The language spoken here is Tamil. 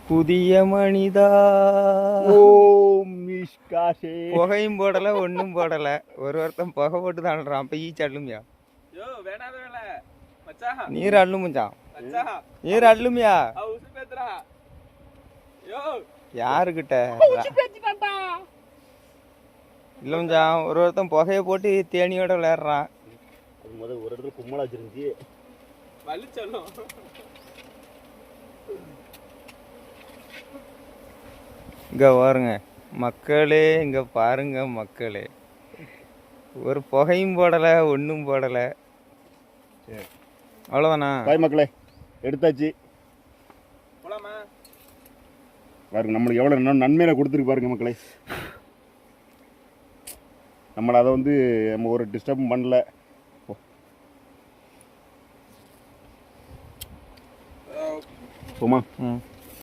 புதிய மனிதா. புகையும் போடல ஒன்றும் போடல, ஒருத்தன் புகை போட்டு தாண்டுறான். அப்ப ஈச்சு அள்ளுமியா? நீர் அள்ளுமுச்சான், நீர் அள்ளுமியா? யாருக்கிட்ட இல்லைஞ்சான், ஒருத்தன் புகையை போட்டு தேனியோட விளையாடுறான். ஒரு இடத்துல கும்மலா வச்சிருந்துச்சு. இங்க பாருங்க மக்களே, இங்க பாருங்க மக்களே, ஒரு புகையும் போடல ஒன்றும் போடல. அவ்வளோதானா? பாய் மக்களே, எடுத்தாச்சு பாருங்க. நம்மளுக்கு எவ்வளோ நன்மையில கொடுத்துருக்கு பாருங்க மக்களே. நம்மளை அதை வந்து நம்ம ஒரு டிஸ்டர்பும் பண்ணல. போமா.